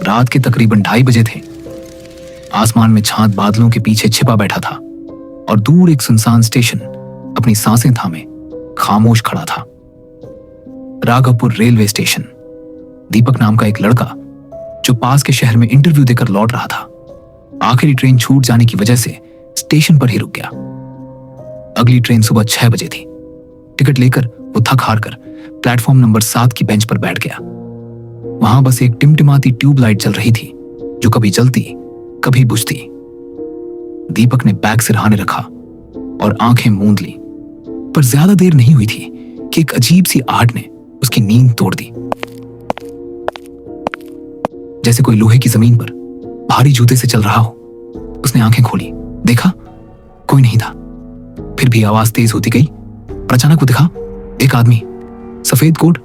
रात के तकरीबन 2:30 बजे थे। आसमान में छात बादलों के पीछे छिपा बैठा था और दूर एक सुनसान स्टेशन अपनी सांसें थामे खामोश खड़ा था। Raghavpur railway station. दीपक नाम का एक लड़का जो पास के शहर में इंटरव्यू देकर लौट रहा था, आखिरी ट्रेन छूट जाने की वजह से स्टेशन पर ही रुक गया। अगली ट्रेन सुबह 6 बजे थी। टिकट लेकर वो थक हार कर प्लेटफॉर्म नंबर 7 की बेंच पर बैठ गया। वहां बस एक टिमटिमाती ट्यूबलाइट जल रही थी जो कभी जलती कभी बुझती। दीपक ने बैग सिरहाने रखा और आंखें मूंद ली, पर ज्यादा देर नहीं हुई थी कि एक अजीब सी आहट ने उसकी नींद तोड़ दी। जैसे कोई लोहे की जमीन पर भारी जूते से चल रहा हो। उसने आंखें खोली, देखा कोई नहीं था। फिर भी आवाज तेज होती गई और अचानक वो दिखा एक आदमी, सफेद कोट,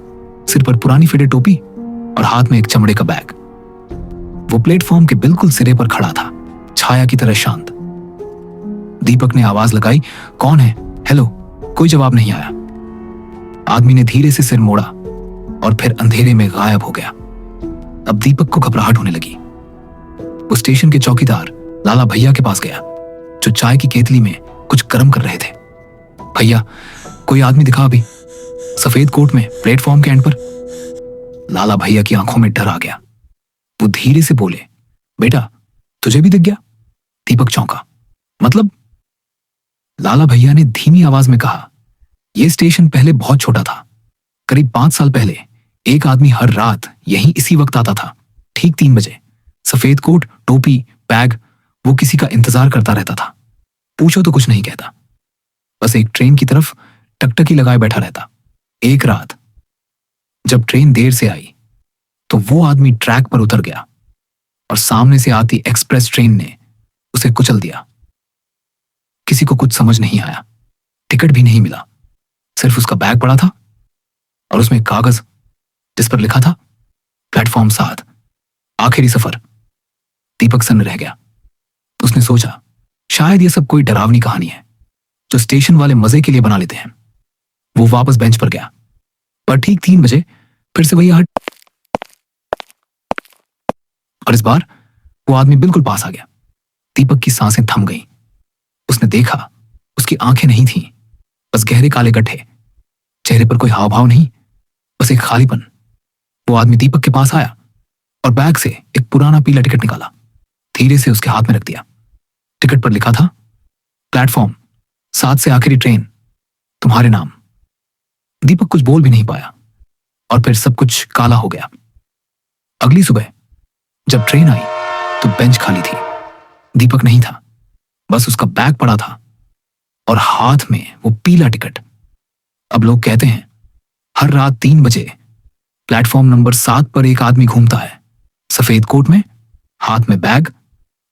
सिर पर पुरानी फिटेड टोपी और हाथ में एक चमड़े का बैग। वो प्लेटफॉर्म के बिल्कुल सिरे पर खड़ा था, छाया की तरह शांत। दीपक ने आवाज लगाई, कौन है? हेलो। कोई जवाब नहीं आया। आदमी ने धीरे से सिर मोड़ा और फिर अंधेरे में गायब हो गया। अब दीपक को घबराहट होने लगी। वो स्टेशन के चौकीदार लाला भैया के पास गया जो चाय की केतली में कुछ गर्म कर रहे थे। भैया, कोई आदमी दिखा अभी, सफेद कोट में, प्लेटफॉर्म के एंड पर। लाला भैया की आंखों में डर आ गया। वो धीरे से बोले, बेटा तुझे भी दिख गया? दीपक चौंका, मतलब? लाला भैया ने धीमी आवाज में कहा, यह स्टेशन पहले बहुत छोटा था। करीब 5 साल पहले एक आदमी हर रात यहीं इसी वक्त आता था, ठीक 3 बजे। सफेद कोट, टोपी, बैग। वो किसी का इंतजार करता रहता था। पूछो तो कुछ नहीं कहता, बस एक ट्रेन की तरफ टकटकी लगाए बैठा रहता। एक रात जब ट्रेन देर से आई तो वो आदमी ट्रैक पर उतर गया और सामने से आती एक्सप्रेस ट्रेन ने उसे कुचल दिया। किसी को कुछ समझ नहीं आया, टिकट भी नहीं मिला। सिर्फ उसका बैग पड़ा था और उसमें एक कागज जिस पर लिखा था प्लेटफॉर्म 7, आखिरी सफर। दीपक सन्न रह गया। उसने सोचा शायद यह सब कोई डरावनी कहानी है जो स्टेशन वाले मजे के लिए बना लेते हैं। वो वापस बेंच पर गया, पर ठीक 3 बजे फिर से वही आहट, और इस बार वो आदमी बिल्कुल पास आ गया। दीपक की सांसें थम गईं। उसने देखा उसकी आंखें नहीं थीं, बस गहरे काले गड्ढे। चेहरे पर कोई हाव भाव नहीं, बस एक खालीपन। वो आदमी दीपक के पास आया और बैग से एक पुराना पीला टिकट निकाला, धीरे से उसके हाथ में रख दिया। टिकट पर लिखा था प्लेटफॉर्म 7 से आखिरी ट्रेन, तुम्हारे नाम। दीपक कुछ बोल भी नहीं पाया और फिर सब कुछ काला हो गया। अगली सुबह जब ट्रेन आई तो बेंच खाली थी। दीपक नहीं था, बस उसका बैग पड़ा था और हाथ में वो पीला टिकट। अब लोग कहते हैं हर रात 3 बजे प्लेटफॉर्म नंबर 7 पर एक आदमी घूमता है, सफेद कोट में, हाथ में बैग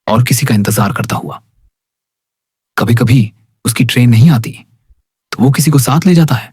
और किसी का इंतजार करता हुआ। कभी कभी उसकी ट्रेन नहीं आती तो वो किसी को साथ ले जाता है।